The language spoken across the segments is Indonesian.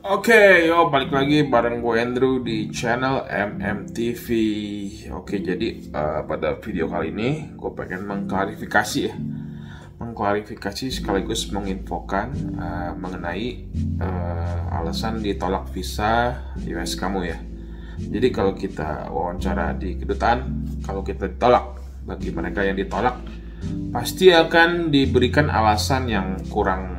Oke, yo balik lagi bareng gue Andrew di channel MMTV. Oke, jadi pada video kali ini gue pengen mengklarifikasi ya, sekaligus menginfokan mengenai alasan ditolak visa US kamu ya. Jadi kalau kita wawancara di kedutaan, kalau kita ditolak, bagi mereka yang ditolak pasti akan diberikan alasan yang kurang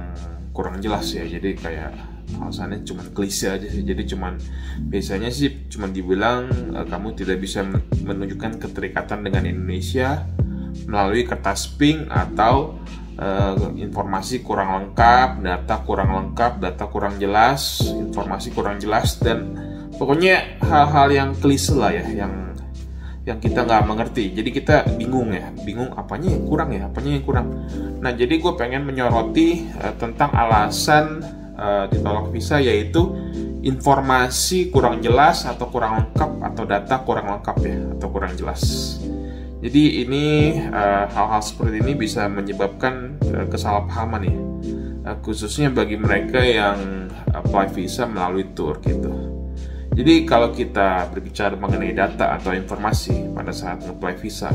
jelas ya. Jadi kayak alasannya cuma klise aja sih. Jadi biasanya sih cuma dibilang kamu tidak bisa menunjukkan keterikatan dengan Indonesia melalui kertas pink, atau informasi kurang lengkap, data kurang jelas, informasi kurang jelas, dan pokoknya hal-hal yang klise lah ya, yang kita nggak mengerti. Jadi kita bingung apanya yang kurang. Nah, jadi gue pengen menyoroti tentang alasan ditolak visa, yaitu informasi kurang jelas atau kurang lengkap, atau data kurang lengkap ya, atau kurang jelas. Jadi ini hal-hal seperti ini bisa menyebabkan kesalahpahaman ya, khususnya bagi mereka yang apply visa melalui tour gitu. Jadi kalau kita berbicara mengenai data atau informasi pada saat apply visa,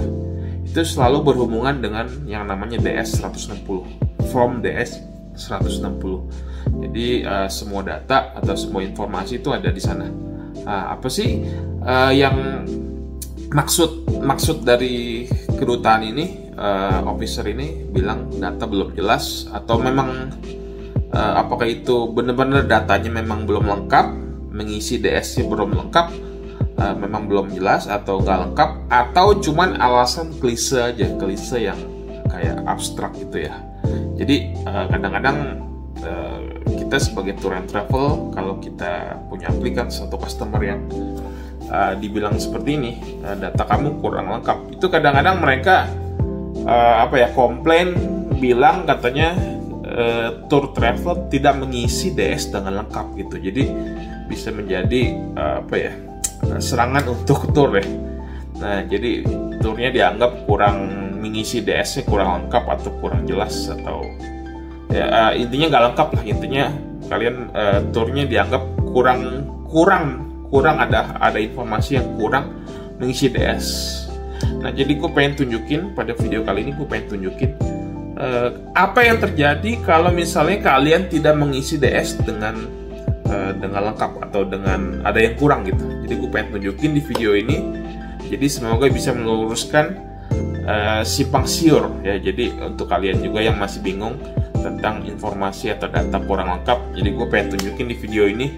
itu selalu berhubungan dengan yang namanya DS 160, form DS 160. Jadi semua data atau semua informasi itu ada di sana. Apa sih yang maksud dari kedutaan ini? Officer ini bilang data belum jelas, atau memang apakah itu benar-benar datanya memang belum lengkap, mengisi DS-nya belum lengkap, memang belum jelas atau nggak lengkap, atau cuman alasan klise aja, klise yang kayak abstrak gitu ya. Jadi kadang-kadang kita sebagai tour and travel, kalau kita punya aplikan satu customer yang dibilang seperti ini, data kamu kurang lengkap, itu kadang-kadang mereka komplain, bilang katanya tour travel tidak mengisi DS dengan lengkap gitu. Jadi bisa menjadi serangan untuk tour ya. Nah, jadi turnya dianggap kurang mengisi DS-nya, kurang lengkap atau kurang jelas, atau ya intinya nggak lengkap lah. Intinya kalian turnya dianggap kurang ada informasi yang kurang mengisi DS. Nah, jadi gue pengen tunjukin pada video kali ini, apa yang terjadi kalau misalnya kalian tidak mengisi DS dengan lengkap, atau dengan ada yang kurang gitu. Jadi gue pengen tunjukin di video ini. Jadi semoga bisa meluruskan simpang siur ya. Jadi untuk kalian juga yang masih bingung tentang informasi atau data kurang lengkap, jadi gue pengen tunjukin di video ini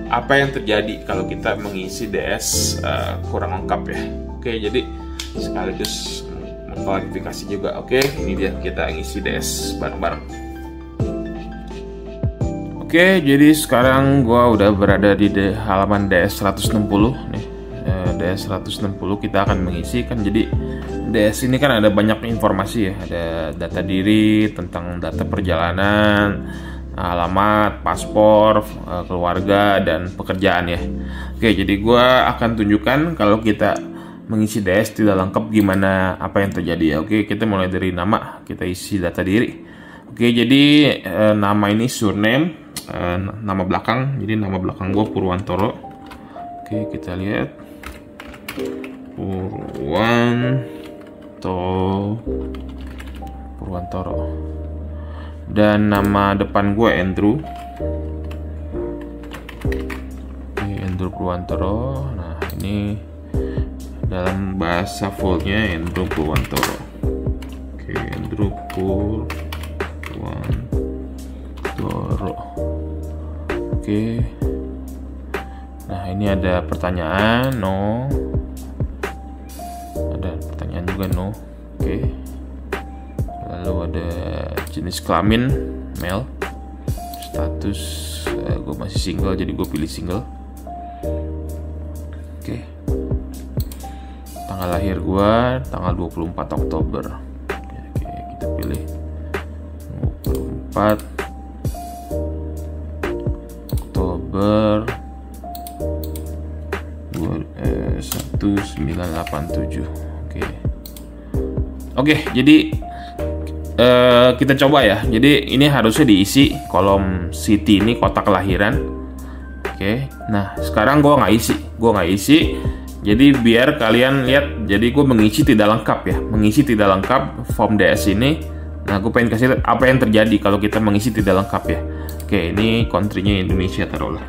apa yang terjadi kalau kita mengisi DS kurang lengkap ya. Oke, jadi sekaligus mengklarifikasi juga. Oke, ini dia, kita ngisi DS bareng-bareng. Oke, jadi sekarang gue udah berada di halaman DS 160 nih. DS 160 kita akan mengisi kan. Jadi DS ini kan ada banyak informasi ya, ada data diri, tentang data perjalanan, alamat, paspor, keluarga, dan pekerjaan ya. Oke, jadi gue akan tunjukkan kalau kita mengisi DS tidak lengkap gimana, apa yang terjadi ya. Oke, kita mulai dari nama, kita isi data diri. Oke, jadi nama ini surname, nama belakang. Jadi nama belakang gue Purwantoro. Oke, kita lihat Purwantoro. Dan nama depan gue Andrew. Oke, Andrew Purwantoro. Nah, ini dalam bahasa fullnya Andrew Purwantoro. Oke, Andrew Purwantoro. Oke. Nah, ini ada pertanyaan, no. Ada pertanyaan juga, no. Oke. Lalu ada jenis kelamin, male. Status, gue masih single, jadi gue pilih single. Oke. Tanggal lahir gue tanggal 24 Oktober. Oke, kita pilih 24 Oktober 1987. Oke, jadi kita coba ya. Jadi ini harusnya diisi kolom city ini, kota kelahiran, Oke, nah sekarang gue nggak isi, jadi biar kalian lihat, jadi gue mengisi tidak lengkap ya, mengisi tidak lengkap form DS ini. Nah, gue pengen kasih apa yang terjadi kalau kita mengisi tidak lengkap ya. Oke, ini country-nya Indonesia taruhlah.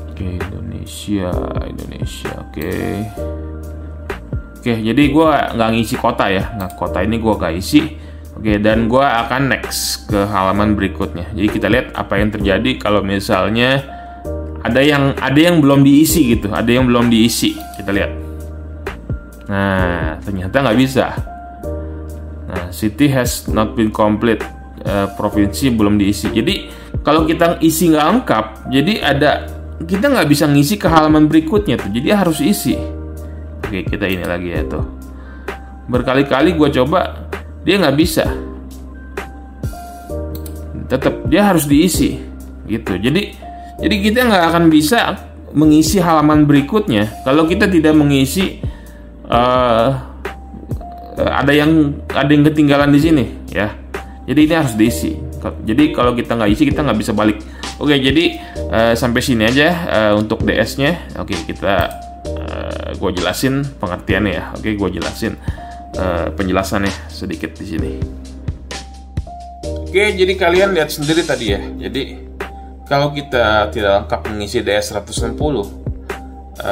Oke, Indonesia, Oke, jadi gue nggak ngisi kota ya, kota ini gue nggak isi. Oke, dan gue akan next ke halaman berikutnya. Jadi kita lihat apa yang terjadi kalau misalnya ada yang belum diisi gitu, ada yang belum diisi. Kita lihat. Nah, ternyata nggak bisa. Nah, city has not been complete. Provinsi belum diisi. Jadi kalau kita isi nggak lengkap, jadi kita nggak bisa ngisi ke halaman berikutnya tuh. Jadi harus isi. Oke, kita ini lagi ya tuh. Berkali-kali gue coba, dia nggak bisa. Tetap dia harus diisi, gitu. Jadi kita nggak akan bisa mengisi halaman berikutnya kalau kita tidak mengisi. Ada yang ketinggalan di sini, ya. Jadi ini harus diisi. Jadi kalau kita nggak isi, kita nggak bisa balik. Oke, jadi sampai sini aja untuk DS-nya. Oke, gue jelasin pengertiannya ya. Oke, gue jelasin penjelasannya sedikit di sini. Oke, jadi kalian lihat sendiri tadi ya. Jadi kalau kita tidak lengkap mengisi DS 160,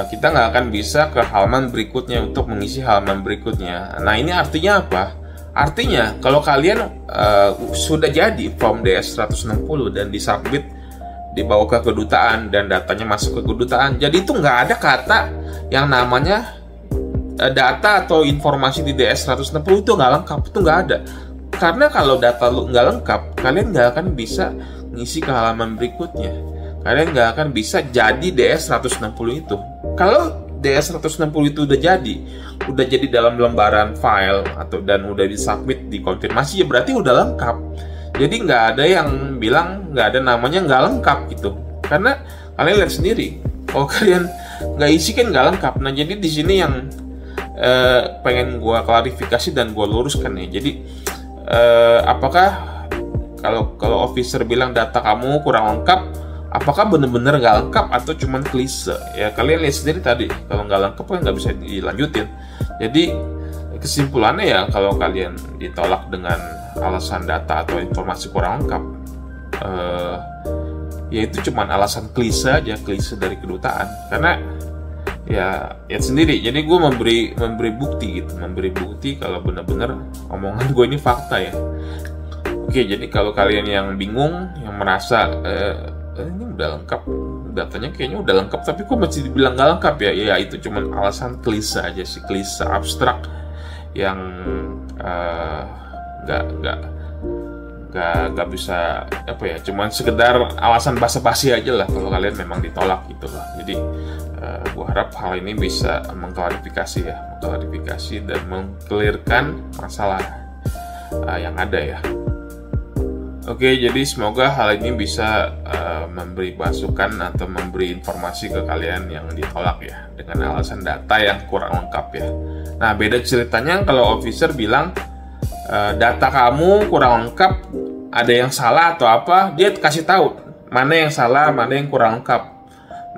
kita nggak akan bisa ke halaman berikutnya untuk mengisi halaman berikutnya. Nah, ini artinya apa? Artinya kalau kalian sudah jadi form DS 160 dan disubmit, dibawa ke kedutaan dan datanya masuk ke kedutaan, jadi itu nggak ada kata yang namanya data atau informasi di DS 160 itu nggak lengkap, itu nggak ada. Karena kalau data lu nggak lengkap, kalian nggak akan bisa ngisi ke halaman berikutnya. Kalian nggak akan bisa jadi DS 160 itu. Kalau DS 160 itu udah jadi dalam lembaran file dan udah disubmit, dikonfirmasi, ya berarti udah lengkap. Jadi nggak ada yang bilang nggak ada namanya nggak lengkap gitu. Karena kalian lihat sendiri, kalau kalian nggak isi kan nggak lengkap. Nah, jadi di sini yang pengen gue klarifikasi dan gue luruskan ya. Jadi apakah kalau officer bilang data kamu kurang lengkap, apakah benar-benar nggak lengkap atau cuman klise? Ya kalian lihat sendiri tadi, kalau nggak lengkap kan nggak bisa dilanjutin. Jadi kesimpulannya ya, kalau kalian ditolak dengan alasan data atau informasi kurang lengkap, ya itu cuman alasan klise aja, klise dari kedutaan. Karena ya sendiri. Jadi gue memberi bukti kalau benar-benar omongan gue ini fakta ya. Oke, jadi kalau kalian yang bingung, yang merasa ini udah lengkap, datanya kayaknya udah lengkap, tapi kok masih dibilang nggak lengkap ya? Ya itu cuman alasan klise aja sih, klise abstrak yang nggak bisa apa ya, cuman sekedar alasan basa-basi aja lah kalau kalian memang ditolak gitu lah. Jadi gua harap hal ini bisa mengklarifikasi dan mengklirkan masalah yang ada ya. Oke, jadi semoga hal ini bisa memberi masukan atau memberi informasi ke kalian yang ditolak ya, dengan alasan data yang kurang lengkap ya. Nah, beda ceritanya kalau officer bilang data kamu kurang lengkap, ada yang salah atau apa, dia kasih tahu mana yang salah, mana yang kurang lengkap.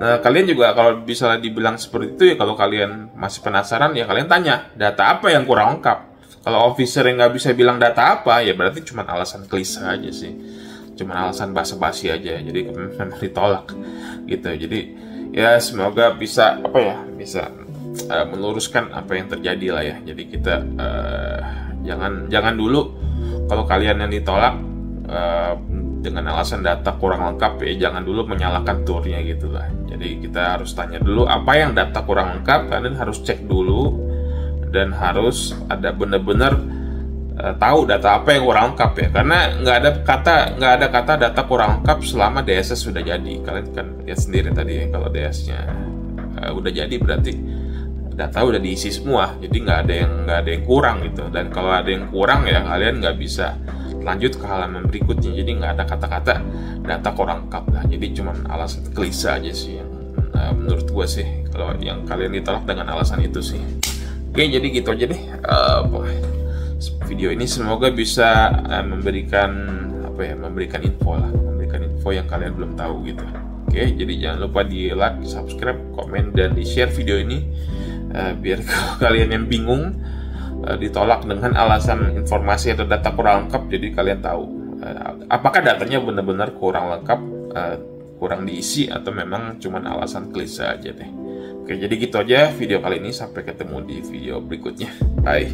Nah, kalian juga kalau bisa dibilang seperti itu ya, kalau kalian masih penasaran ya kalian tanya, data apa yang kurang lengkap? Kalau officer yang nggak bisa bilang data apa, ya berarti cuma alasan klise aja sih, cuma alasan basa-basi aja. Jadi memang ditolak gitu. Jadi ya semoga bisa bisa meluruskan apa yang terjadi lah ya. Jadi kita jangan dulu kalau kalian yang ditolak dengan alasan data kurang lengkap ya, jangan dulu menyalahkan tournya gitu lah. Jadi kita harus tanya dulu apa yang data kurang lengkap, kalian harus cek dulu. Dan harus ada benar-benar tahu data apa yang kurang lengkap ya, karena nggak ada kata data kurang lengkap selama DS sudah jadi. Kalian kan lihat sendiri tadi ya, kalau DS-nya udah jadi berarti data udah diisi semua, jadi nggak ada yang kurang gitu. Dan kalau ada yang kurang ya kalian nggak bisa lanjut ke halaman berikutnya. Jadi nggak ada kata-kata data kurang lengkap lah. Jadi cuma alasan klise aja sih yang menurut gue sih, kalau yang kalian ditolak dengan alasan itu sih. Oke, jadi gitu aja deh video ini. Semoga bisa memberikan info yang kalian belum tahu gitu. Oke, jadi jangan lupa di like, subscribe, komen, dan di share video ini biar kalau kalian yang bingung ditolak dengan alasan informasi atau data kurang lengkap, jadi kalian tahu apakah datanya benar-benar kurang lengkap, kurang diisi, atau memang cuma alasan klise aja deh. Oke, jadi gitu aja video kali ini. Sampai ketemu di video berikutnya. Bye.